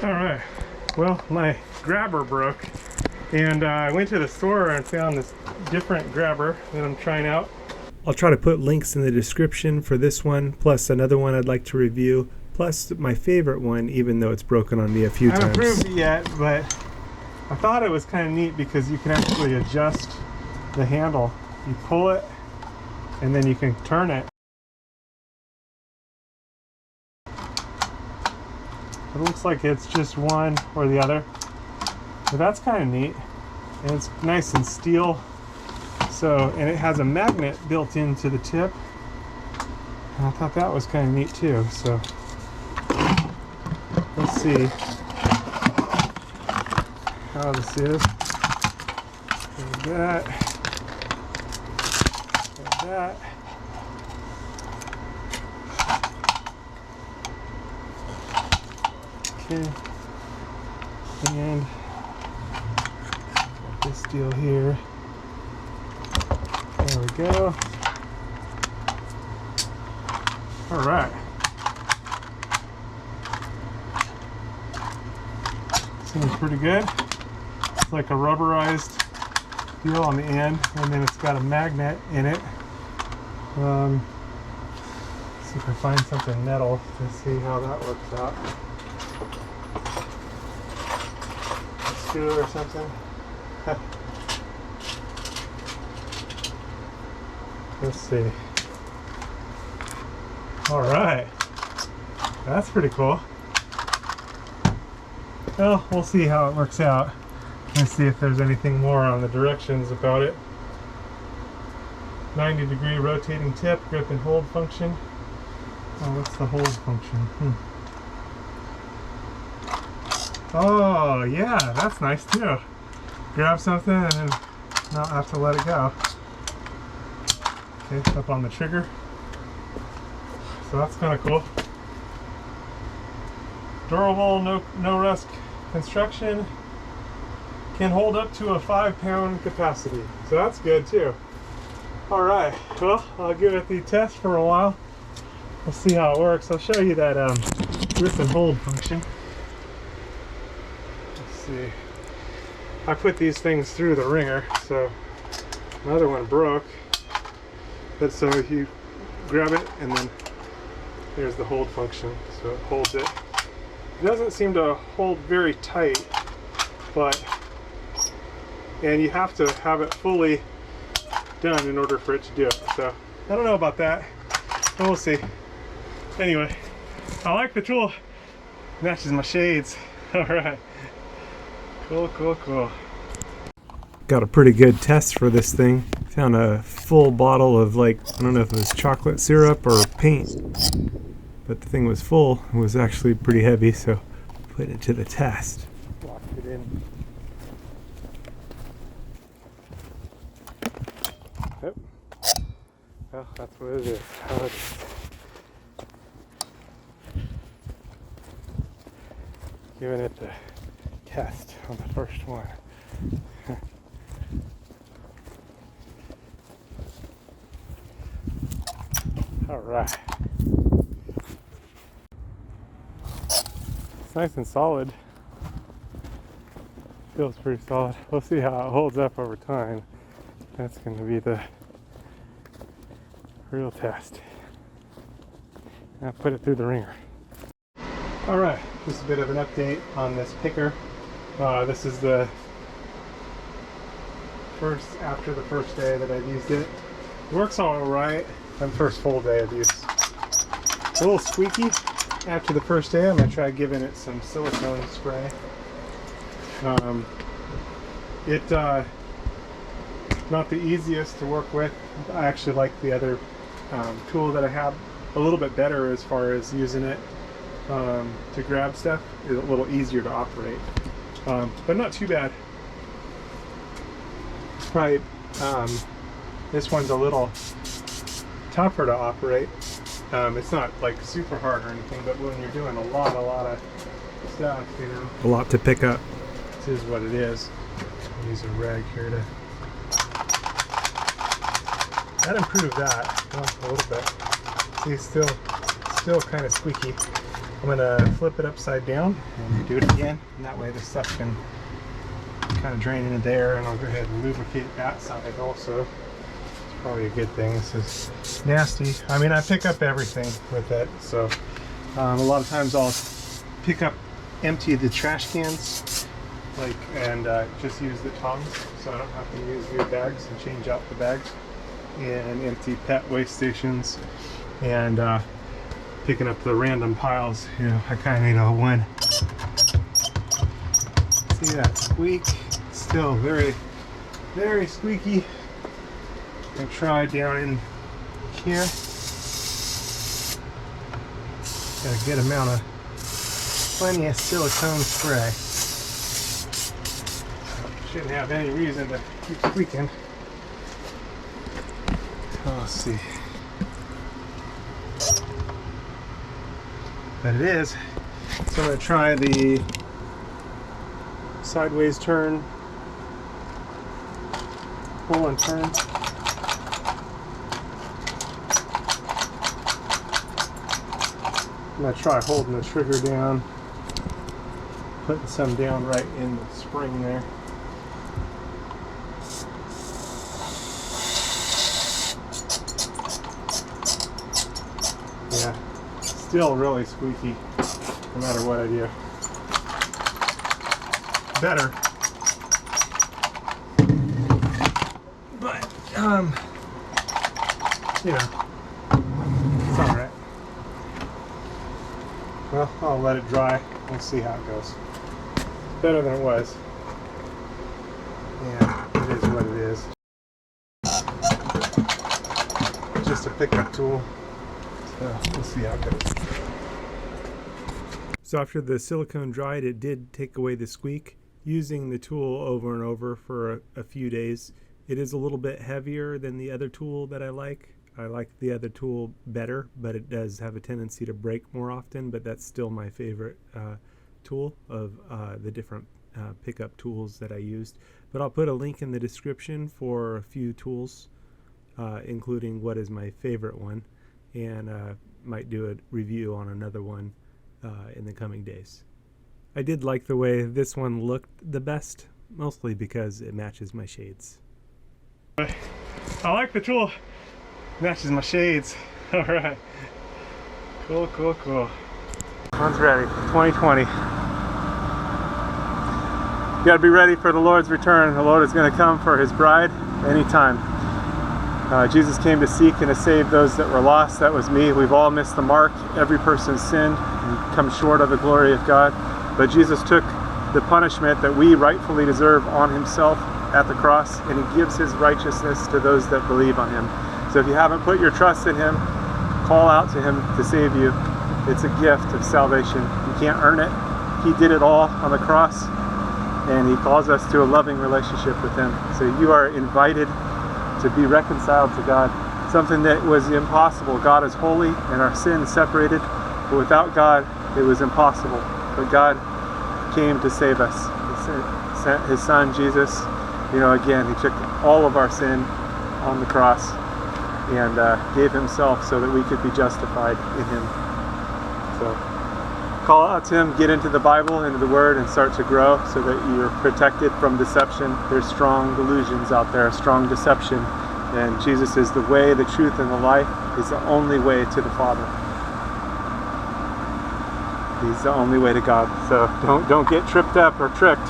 All right, well, my grabber broke, and I went to the store and found this different grabber that I'm trying out. I'll try to put links in the description for this one, plus another one I'd like to review, plus my favorite one, even though it's broken on me a few times. I haven't proved it yet, but I thought it was kind of neat because you can actually adjust the handle. You pull it, and then you can turn it. It looks like it's just one or the other, but that's kind of neat. And it's nice and steel, so, and it has a magnet built into the tip. And I thought that was kind of neat too. So let's see how this is. Like that. Like that. Okay. And got this deal here. There we go. All right. Seems pretty good. It's like a rubberized deal on the end, and then it's got a magnet in it. Let's see if I find something metal to see how that works out. A screw or something. Let's see. All right, that's pretty cool. Well, we'll see how it works out. Let's see if there's anything more on the directions about it. 90-degree rotating tip, grip and hold function. Oh, what's the hold function? Oh, yeah, that's nice too. Grab something and then not have to let it go. Okay, up on the trigger. So that's kind of cool. Durable, no rust construction. Can hold up to a 5-pound capacity. So that's good too. All right, well, I'll give it the test for a while. We'll see how it works. I'll show you that grip and hold function. Let's see. I put these things through the ringer, so another one broke. But so you grab it and then there's the hold function, so it holds it. It doesn't seem to hold very tight, and you have to have it fully done in order for it to do it. So I don't know about that, but we'll see. Anyway, I like the tool. Matches my shades. All right. Cool, cool, cool. Got a pretty good test for this thing. Found a full bottle of, like, I don't know if it was chocolate syrup or paint, but the thing was full. It was actually pretty heavy, so put it to the test. Locked it in. Yep. Well, that's what it is. How it is. Giving it the test on the first one. All right. It's nice and solid. Feels pretty solid. We'll see how it holds up over time. That's going to be the real test. I'll put it through the ringer. All right, just a bit of an update on this picker. This is the after the first day that I've used it. It works all right. My first full day of use. A little squeaky after the first day. I'm gonna try giving it some silicone spray. Not the easiest to work with. I actually like the other tool that I have a little bit better as far as using it to grab stuff. It's a little easier to operate, but not too bad. Probably this one's a little tougher to operate. It's not like super hard or anything, but when you're doing a lot of stuff, you know, a lot to pick up. This is what it is. I'll use a rag here to. That improved that a little bit. See, still kind of squeaky. I'm gonna flip it upside down and do it again, and that way the stuff can kind of drain into there, and I'll go ahead and lubricate that side also. It's probably a good thing. This is nasty. I mean, I pick up everything with it, so a lot of times I'll pick up, empty the trash cans, and just use the tongs, so I don't have to use new bags and change out the bags, and empty pet waste stations, and picking up the random piles. You know, I kind of need a one. See that squeak? It's still very, very squeaky. And try down in here. Got a good amount of, plenty of silicone spray. Shouldn't have any reason to keep squeaking. Oh, let's see. But it is. So I'm going to try the sideways turn, pull and turn. I'm going to try holding the trigger down, putting some down right in the spring there. Yeah, still really squeaky no matter what I do. Better. But, you know, it's alright. Well, I'll let it dry. We'll see how it goes. Better than it was. Yeah, it is what it is. Just a pickup tool. So we'll see how it goes. So after the silicone dried, it did take away the squeak. Using the tool over and over for a few days, it is a little bit heavier than the other tool that I like. I like the other tool better, but it does have a tendency to break more often, but that's still my favorite tool of the different pickup tools that I used. But I'll put a link in the description for a few tools, including what is my favorite one, and might do a review on another one in the coming days. I did like the way this one looked the best, mostly because it matches my shades. I like the tool. Matches my shades. Alright. Cool, cool, cool. One's ready. 2020. You gotta be ready for the Lord's return. The Lord is going to come for His bride anytime. Jesus came to seek and to save those that were lost. That was me. We've all missed the mark. Every person's sinned and come short of the glory of God. But Jesus took the punishment that we rightfully deserve on Himself at the cross, and He gives His righteousness to those that believe on Him. So if you haven't put your trust in Him, call out to Him to save you. It's a gift of salvation. You can't earn it. He did it all on the cross, and He calls us to a loving relationship with Him. So you are invited to be reconciled to God, something that was impossible. God is holy and our sin separated, but without God it was impossible. But God came to save us. He sent His Son Jesus. You know, again, He took all of our sin on the cross and gave Himself so that we could be justified in Him. So call out to Him, get into the Bible, into the Word, and start to grow so that you're protected from deception. There's strong delusions out there, strong deception, and Jesus is the way, the truth, and the life. He's the only way to the Father. He's the only way to God. So don't get tripped up or tricked,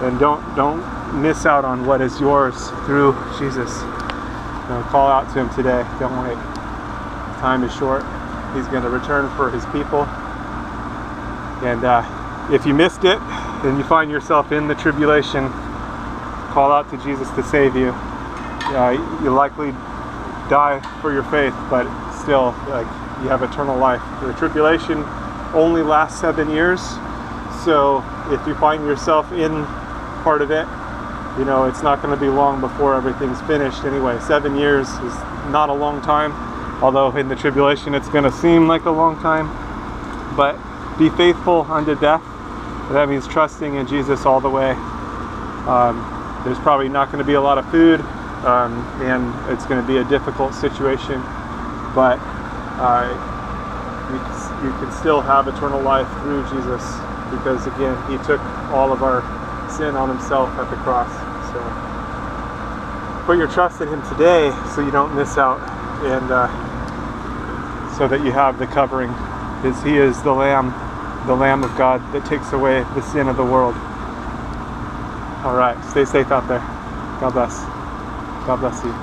and don't miss out on what is yours through Jesus. Call out to Him today. Don't wait. Time is short. He's going to return for His people. And if you missed it and you find yourself in the tribulation, call out to Jesus to save you. You'll likely die for your faith, but still, you have eternal life. The tribulation only lasts 7 years, so if you find yourself in part of it, it's not going to be long before everything's finished anyway. 7 years is not a long time, although in the tribulation it's going to seem like a long time. But be faithful unto death. That means trusting in Jesus all the way. There's probably not going to be a lot of food, and it's going to be a difficult situation, but you can still have eternal life through Jesus, because again, he took all of our sin on himself at the cross. So put your trust in him today so you don't miss out, and so that you have the covering, because he is the Lamb of God that takes away the sin of the world. All right, stay safe out there. God bless. God bless you.